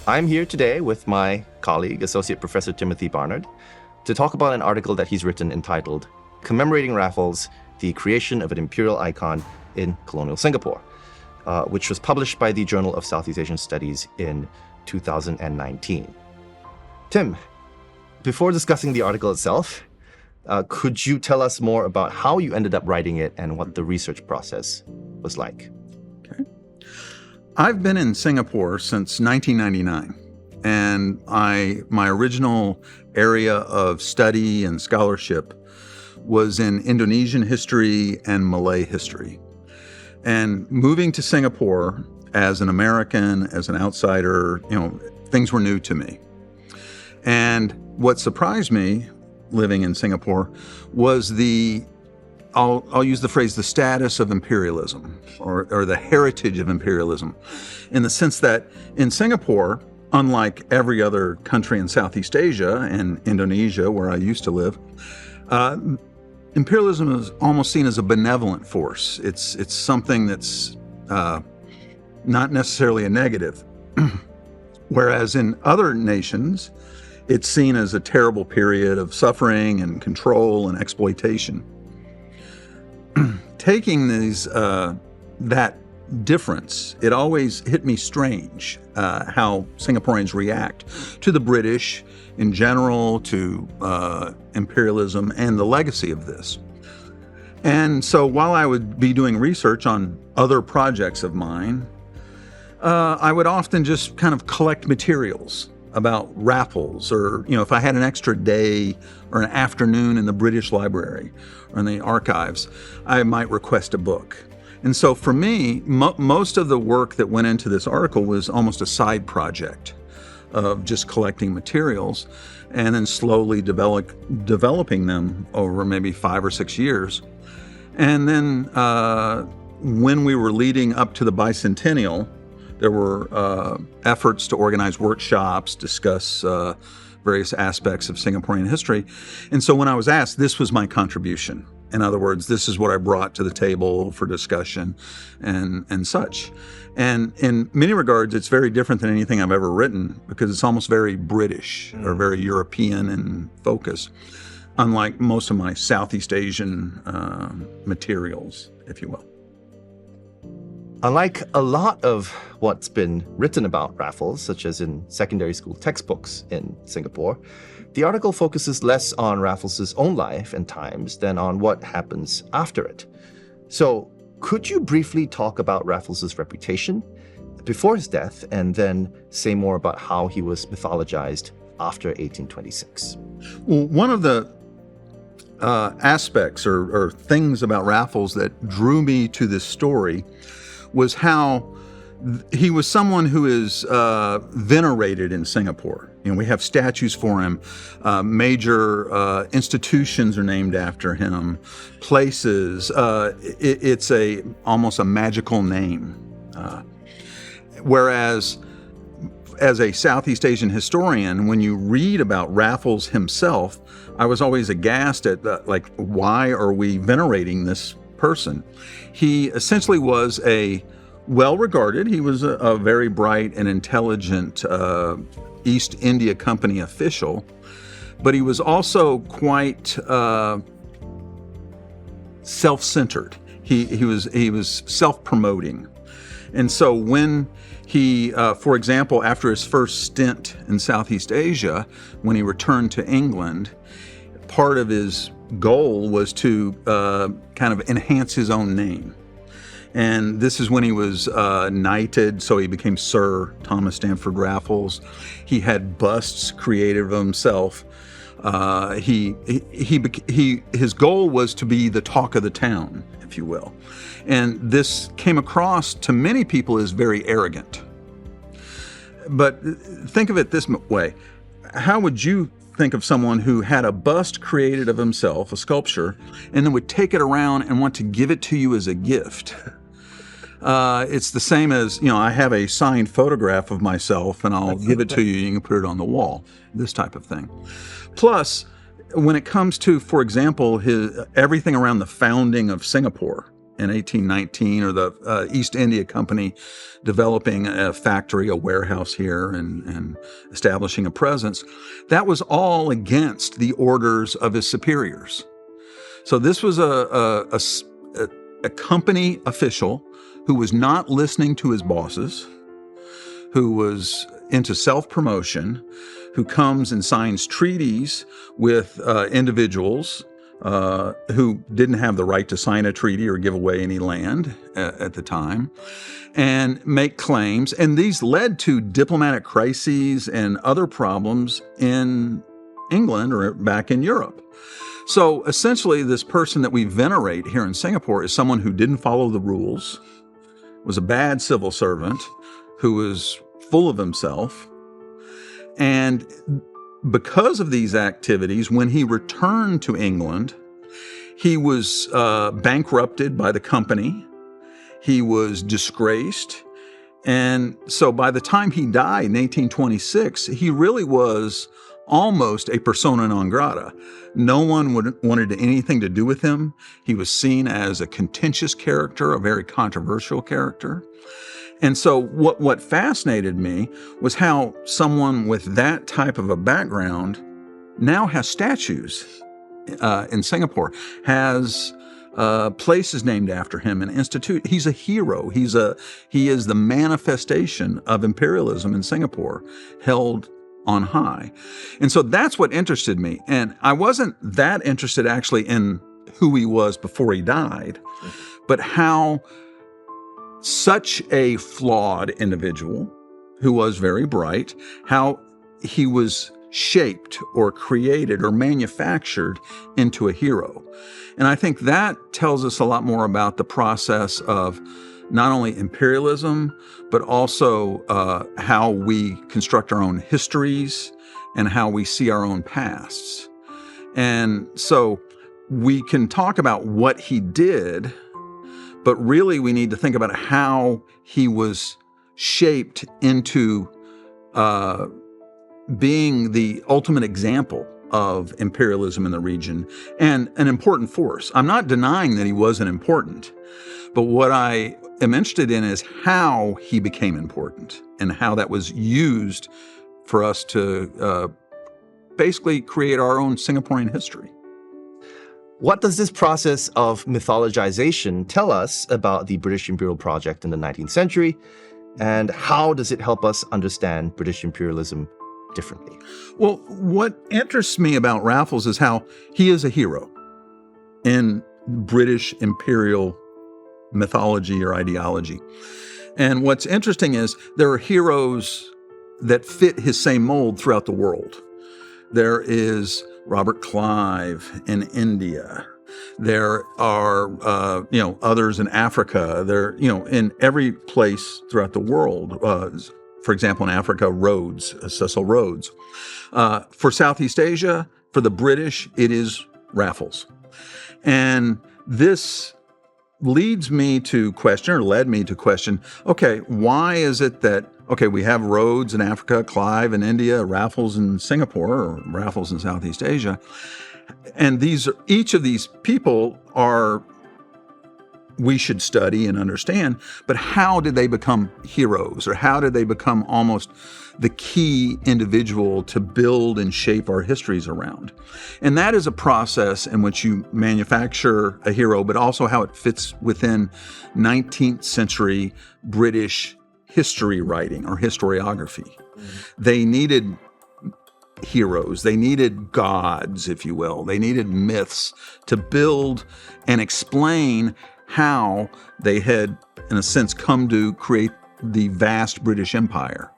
I'm here today with my colleague, Associate Professor Timothy Barnard, to talk about an article that he's written entitled Commemorating Raffles, the Creation of an Imperial Icon in Colonial Singapore, which was published by the Journal of Southeast Asian Studies in 2019. Tim, before discussing the article itself, could you tell us more about how you ended up writing it and what the research process was like? Okay. I've been in Singapore since 1999, and my original area of study and scholarship was in Indonesian history and Malay history. And moving to Singapore as an American, as an outsider, things were new to me. And what surprised me living in Singapore was I'll use the phrase, the status of imperialism or the heritage of imperialism, in the sense that in Singapore, unlike every other country in Southeast Asia and Indonesia, where I used to live, imperialism is almost seen as a benevolent force. It's something that's not necessarily a negative. Whereas in other nations, it's seen as a terrible period of suffering and control and exploitation. Taking that difference, it always hit me strange how Singaporeans react to the British in general, to imperialism and the legacy of this. And so while I would be doing research on other projects of mine, I would often just kind of collect materials about Raffles, or if I had an extra day or an afternoon in the British Library or in the archives, I might request a book. And so for me, most of the work that went into this article was almost a side project of just collecting materials and then slowly developing them over maybe 5 or 6 years. And then when we were leading up to the bicentennial, there were efforts to organize workshops, discuss various aspects of Singaporean history. And so when I was asked, this was my contribution. In other words, this is what I brought to the table for discussion and such. And in many regards, it's very different than anything I've ever written, because it's almost very British or very European in focus, unlike most of my Southeast Asian materials, if you will. Unlike a lot of what's been written about Raffles, such as in secondary school textbooks in Singapore, the article focuses less on Raffles's own life and times than on what happens after it. So, could you briefly talk about Raffles's reputation before his death, and then say more about how he was mythologized after 1826? Well, one of the aspects or things about Raffles that drew me to this story was how he was someone who is venerated in Singapore. We have statues for him. Major institutions are named after him. Places. It's almost a magical name. Whereas, as a Southeast Asian historian, when you read about Raffles himself, I was always aghast at why are we venerating this person? He essentially was a well-regarded, he was a very bright and intelligent East India Company official, but he was also quite self-centered. He was self-promoting. And so when he, for example, after his first stint in Southeast Asia, when he returned to England, part of his goal was to kind of enhance his own name. And this is when he was knighted, so he became Sir Stamford Raffles. He had busts created of himself. His goal was to be the talk of the town, if you will. And this came across to many people as very arrogant. But think of it this way. How would you think of someone who had a bust created of himself, a sculpture, and then would take it around and want to give it to you as a gift? It's the same as, I have a signed photograph of myself and I'll give it to you and you can put it on the wall, this type of thing. Plus, when it comes to, for example, everything around the founding of Singapore in 1819, or the East India Company developing a factory, a warehouse here, and establishing a presence, that was all against the orders of his superiors. So this was a company official who was not listening to his bosses, who was into self-promotion, who comes and signs treaties with individuals who didn't have the right to sign a treaty or give away any land at the time, and make claims. And these led to diplomatic crises and other problems in England or back in Europe. So essentially, this person that we venerate here in Singapore is someone who didn't follow the rules, was a bad civil servant, who was full of himself. And because of these activities, when he returned to England, he was bankrupted by the company. He was disgraced. And so by the time he died in 1826, he really was almost a persona non grata. No one wanted anything to do with him. He was seen as a contentious character, a very controversial character. And so what fascinated me was how someone with that type of a background now has statues in Singapore, has places named after him, an institute. He's a hero. He is the manifestation of imperialism in Singapore, held on high. And so that's what interested me. And I wasn't that interested actually in who he was before he died, but how such a flawed individual who was very bright, how he was shaped or created or manufactured into a hero. And I think that tells us a lot more about the process of not only imperialism, but also how we construct our own histories and how we see our own pasts. And so we can talk about what he did, but really we need to think about how he was shaped into being the ultimate example of imperialism in the region and an important force. I'm not denying that he wasn't important, but what I am interested in is how he became important and how that was used for us to basically create our own Singaporean history. What does this process of mythologization tell us about the British imperial project in the 19th century, and how does it help us understand British imperialism differently? Well, what interests me about Raffles is how he is a hero in British imperial mythology or ideology. And what's interesting is there are heroes that fit his same mold throughout the world. There is Robert Clive in India. There are, others in Africa. There, in every place throughout the world. For example, in Africa, Rhodes, Cecil Rhodes. For Southeast Asia, for the British, it is Raffles. And this led me to question, okay, why is it that, we have Rhodes in Africa, Clive in India, Raffles in Singapore, or Raffles in Southeast Asia. And each of these people we should study and understand, but how did they become heroes, or how did they become almost the key individual to build and shape our histories around? And that is a process in which you manufacture a hero, but also how it fits within 19th century British history writing or historiography. They needed heroes. They needed gods, if you will. They needed myths to build and explain how they had, in a sense, come to create the vast British Empire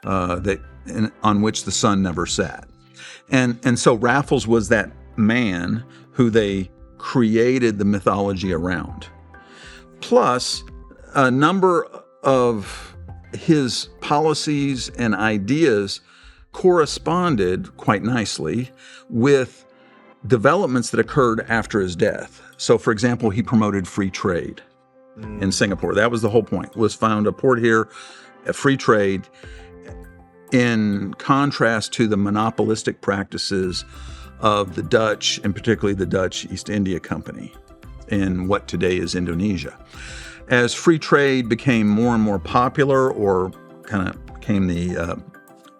on which the sun never set. And so Raffles was that man who they created the mythology around. Plus, a number of his policies and ideas corresponded quite nicely with developments that occurred after his death. So, for example, he promoted free trade in Singapore. That was the whole point, was found a port here, a free trade, in contrast to the monopolistic practices of the Dutch, and particularly the Dutch East India Company. in what today is Indonesia. As free trade became more and more popular, or kind of became the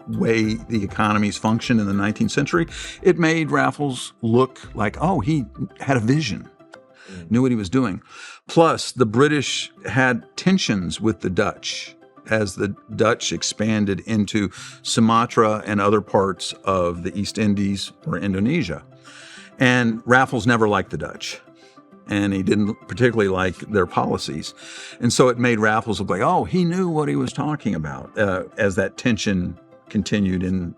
way the economies functioned in the 19th century, it made Raffles look like, oh, he had a vision, knew what he was doing. Plus, the British had tensions with the Dutch as the Dutch expanded into Sumatra and other parts of the East Indies or Indonesia. And Raffles never liked the Dutch, and he didn't particularly like their policies. And so it made Raffles look like, oh, he knew what he was talking about as that tension continued in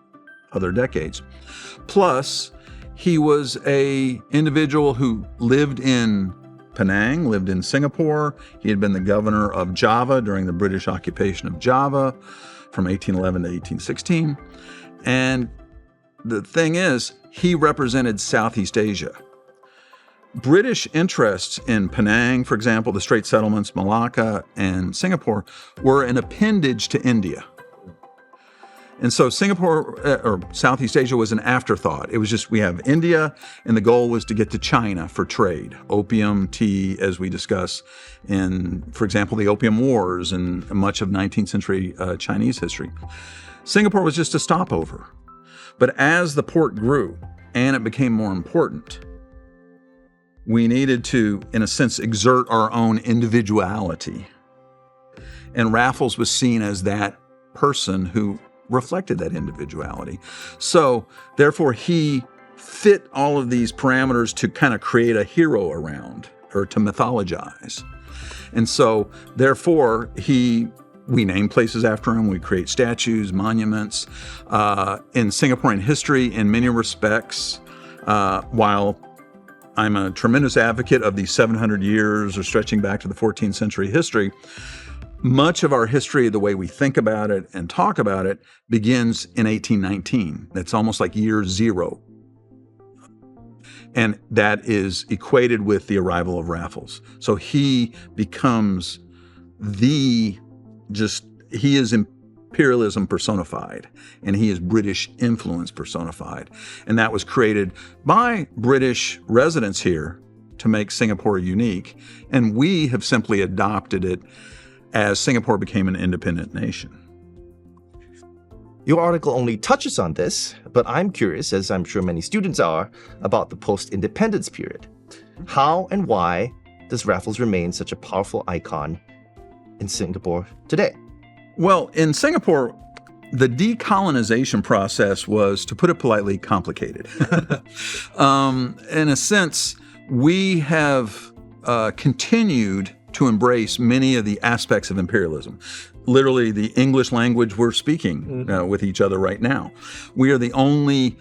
other decades. Plus, he was an individual who lived in Penang, lived in Singapore. He had been the governor of Java during the British occupation of Java from 1811 to 1816. And the thing is, he represented Southeast Asia. British interests in Penang, for example, the Strait Settlements, Malacca, and Singapore, were an appendage to India. And so Singapore, or Southeast Asia, was an afterthought. It was just, we have India, and the goal was to get to China for trade. Opium, tea, as we discuss in, for example, the Opium Wars and much of 19th century Chinese history. Singapore was just a stopover. But as the port grew and it became more important, we needed to, in a sense, exert our own individuality. And Raffles was seen as that person who reflected that individuality. So, therefore, he fit all of these parameters to kind of create a hero around, or to mythologize. And so, therefore, we name places after him. We create statues, monuments. In Singaporean history, in many respects, while I'm a tremendous advocate of these 700 years or stretching back to the 14th century history, much of our history, the way we think about it and talk about it, begins in 1819. That's almost like year zero. And that is equated with the arrival of Raffles. So he becomes he is imperialism personified, and he is British influence personified. And that was created by British residents here to make Singapore unique. And we have simply adopted it as Singapore became an independent nation. Your article only touches on this, but I'm curious, as I'm sure many students are, about the post-independence period. How and why does Raffles remain such a powerful icon in Singapore today? Well, in Singapore, the decolonization process was, to put it politely, complicated. In a sense, we have continued to embrace many of the aspects of imperialism. Literally, the English language we're speaking with each other right now. We are the only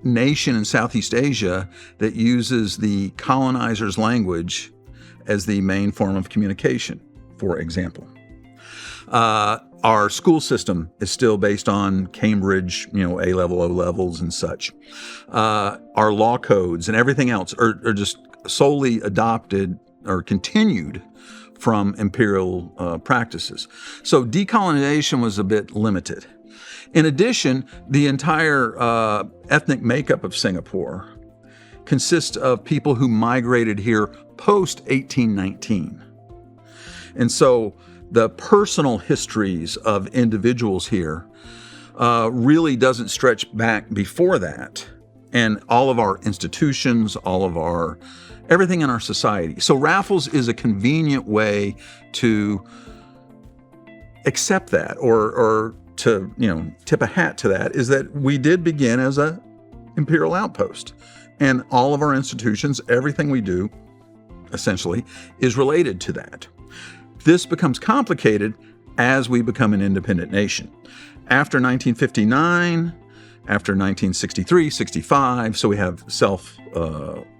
nation in Southeast Asia that uses the colonizer's language as the main form of communication, for example. Our school system is still based on Cambridge, A-level, O-levels and such. Our law codes and everything else are just solely adopted or continued from imperial practices. So decolonization was a bit limited. In addition, the entire ethnic makeup of Singapore consists of people who migrated here post-1819. And so the personal histories of individuals here really doesn't stretch back before that. And all of our institutions, everything in our society. So Raffles is a convenient way to accept that, or to tip a hat to that, is that we did begin as an imperial outpost. And all of our institutions, everything we do, essentially, is related to that. This becomes complicated as we become an independent nation. After 1959, after 1963, 65, so we have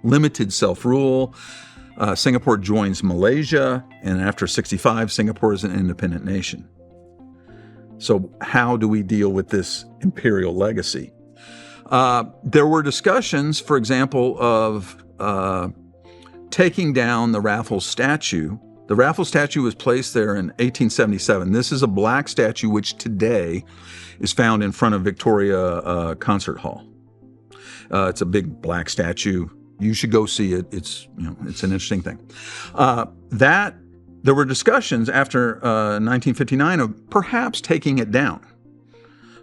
limited self-rule. Singapore joins Malaysia, and after 65, Singapore is an independent nation. So how do we deal with this imperial legacy? There were discussions, for example, of taking down the Raffles statue. The Raffles statue was placed there in 1877. This is a black statue which today is found in front of Victoria Concert Hall. It's a big black statue. You should go see it. It's it's an interesting thing. That there were discussions after 1959 of perhaps taking it down.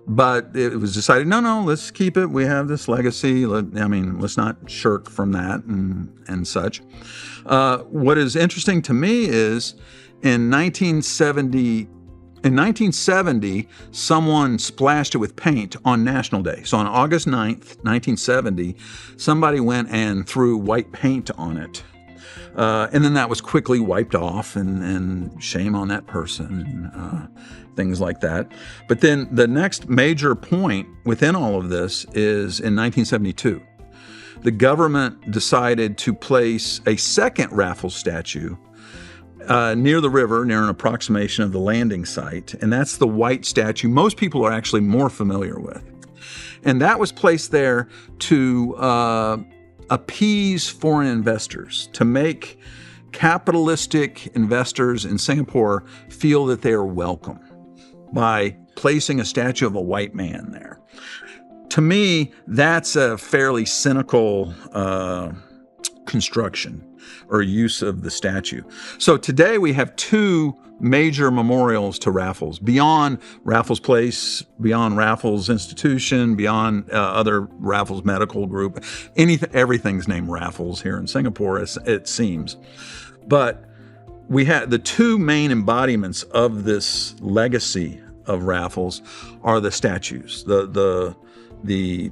But it was decided, no, let's keep it. We have this legacy. Let's not shirk from that and such. What is interesting to me is in 1970, someone splashed it with paint on National Day. So on August 9th, 1970, somebody went and threw white paint on it. And then that was quickly wiped off, and shame on that person, and things like that. But then the next major point within all of this is in 1972. The government decided to place a second Raffles statue near the river, near an approximation of the landing site, and that's the white statue most people are actually more familiar with. And that was placed there to appease foreign investors, to make capitalistic investors in Singapore feel that they are welcome by placing a statue of a white man there. To me, that's a fairly cynical construction or use of the statue. So today we have two major memorials to Raffles, beyond Raffles Place, beyond Raffles Institution, beyond other Raffles Medical Group. Everything's named Raffles here in Singapore, it seems. But we had the two main embodiments of this legacy of Raffles are the statues. The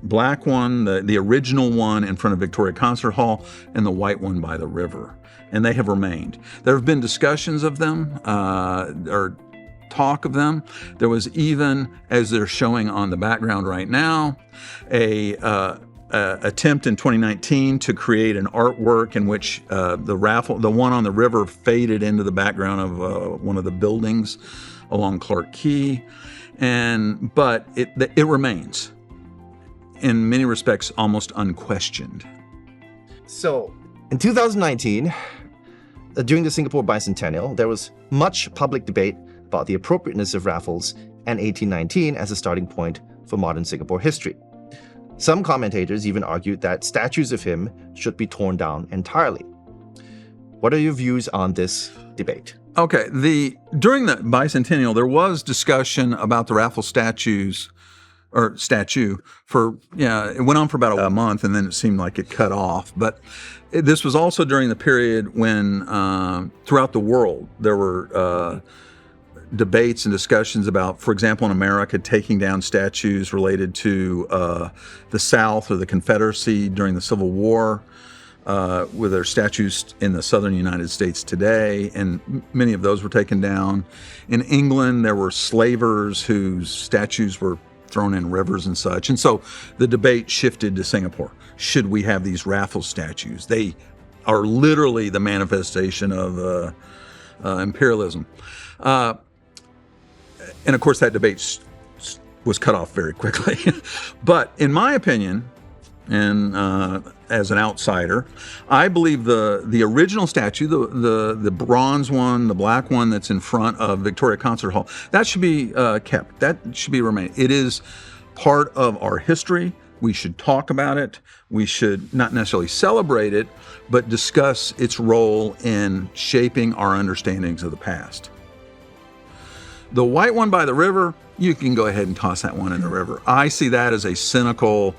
black one, the original one in front of Victoria Concert Hall, and the white one by the river. And they have remained. There have been discussions of them, or talk of them. There was even, as they're showing on the background right now, a attempt in 2019 to create an artwork in which the one on the river faded into the background of one of the buildings along Clark Quay, but it remains, in many respects, almost unquestioned. So, in 2019, during the Singapore Bicentennial, there was much public debate about the appropriateness of Raffles and 1819 as a starting point for modern Singapore history. Some commentators even argued that statues of him should be torn down entirely. What are your views on this debate? Okay, during the Bicentennial, there was discussion about the Raffles statue it went on for about a month, and then it seemed like it cut off. But this was also during the period when throughout the world there were debates and discussions about, for example, in America, taking down statues related to the South or the Confederacy during the Civil War, with their statues in the southern United States today, and many of those were taken down. In England, there were slavers whose statues were thrown in rivers and such. And so the debate shifted to Singapore. Should we have these Raffles statues? They are literally the manifestation of imperialism. And of course, that debate was cut off very quickly. But in my opinion, and as an outsider, I believe the original statue, the bronze one, the black one that's in front of Victoria Concert Hall, that should be kept. That should be remain. It is part of our history. We should talk about it. We should not necessarily celebrate it, but discuss its role in shaping our understandings of the past. The white one by the river, you can go ahead and toss that one in the river. I see that as a cynical,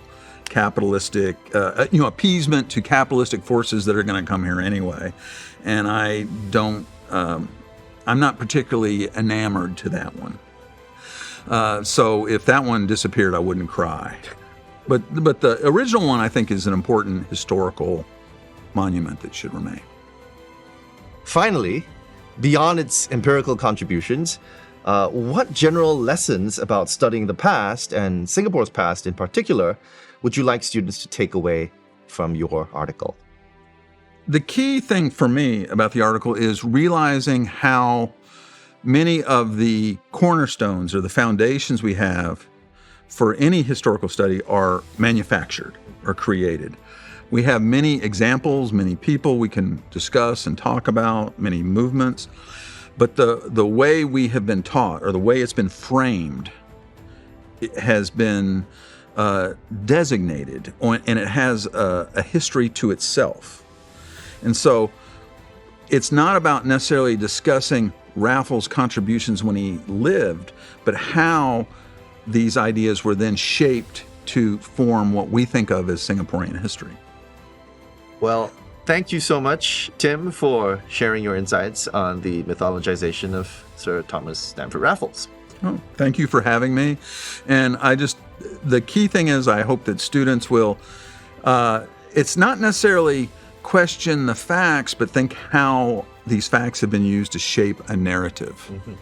capitalistic, appeasement to capitalistic forces that are going to come here anyway. And I'm not particularly enamored to that one. So if that one disappeared, I wouldn't cry. But the original one, I think, is an important historical monument that should remain. Finally, beyond its empirical contributions, what general lessons about studying the past, and Singapore's past in particular, would you like students to take away from your article? The key thing for me about the article is realizing how many of the cornerstones or the foundations we have for any historical study are manufactured or created. We have many examples, many people we can discuss and talk about, many movements, but the way we have been taught, or the way it's been framed, it has been designated, and it has a history to itself. And so it's not about necessarily discussing Raffles' contributions when he lived, but how these ideas were then shaped to form what we think of as Singaporean history. Well, thank you so much, Tim, for sharing your insights on the mythologization of Sir Thomas Stamford Raffles. Oh, thank you for having me. And the key thing is I hope that students will, it's not necessarily question the facts, but think how these facts have been used to shape a narrative. Mm-hmm.